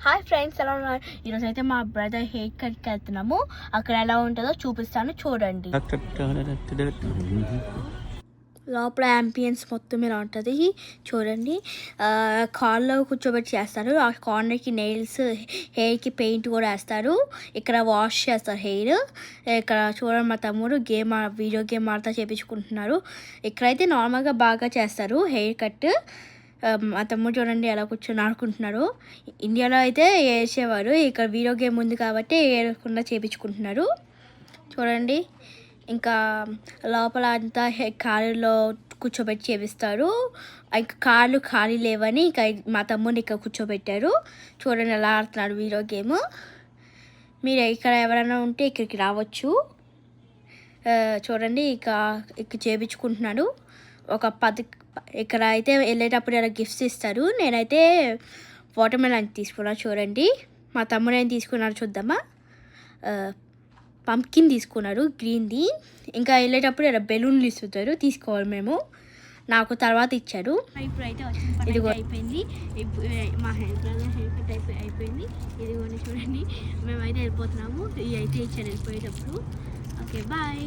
Hi friends, ఎలా ఉన్నారు? ఈరోజు అయితే మా బ్రదర్ హెయిర్ కట్కి వెళ్తున్నాము. అక్కడ ఎలా ఉంటుందో చూపిస్తాను, చూడండి. లోపల యాంపియన్స్ మొత్తం ఇలా ఉంటుంది, చూడండి. కార్లో కూర్చోబెట్టి చేస్తారు. ఆ కార్నర్కి నెయిల్స్, హెయిర్కి పెయింట్ కూడా వేస్తారు. ఇక్కడ వాష్ చేస్తారు హెయిర్. ఇక్కడ చూడండి, మా తమ్ముడు వీడియో గేమ్ ఆడుతూ చేయించుకుంటున్నారు. ఇక్కడైతే నార్మల్గా బాగా చేస్తారు హెయిర్ కట్. మా తమ్ముడు చూడండి ఎలా కూర్చొని ఆడుకుంటున్నారు. ఇండియాలో అయితే వేసేవారు, ఇక్కడ వీడియో గేమ్ ఉంది కాబట్టి వేయకుండా చేయించుకుంటున్నారు. చూడండి, ఇంకా లోపల అంతా కారులో కూర్చోబెట్టి చేపిస్తారు. ఇంకా కార్లు ఖాళీ లేవని ఇంకా మా తమ్ముడిని ఇక్కడ కూర్చోబెట్టారు. చూడండి ఎలా ఆడుతున్నాడు వీడియో గేమ్. మీరు ఇక్కడ ఎవరైనా ఉంటే ఇక్కడికి రావచ్చు. చూడండి, ఇక్కడ చేయించుకుంటున్నాడు. ఇక్కడ అయితే వెళ్ళేటప్పుడు ఇలా గిఫ్ట్స్ ఇస్తారు. నేనైతే వాటర్ మెలన్ తీసుకున్నాను. చూడండి, మా తమ్ముడు ఏం తీసుకున్నాడు చూద్దామా. పంప్కిన్ తీసుకున్నారు, గ్రీన్ది. ఇంకా వెళ్ళేటప్పుడు ఇలా బెలూన్లు ఇస్తుంటారు, తీసుకోవాలి మేము. నాకు తర్వాత ఇచ్చారు. ఇప్పుడైతే ఇది అయిపోయింది. మా హెయిర్ కట్ అయిపోయింది. ఇది కూడా చూడండి, మేమైతే వెళ్ళిపోతున్నాము. ఇవి అయితే ఇచ్చారు వెళ్ళిపోయేటప్పుడు. Okay, bye.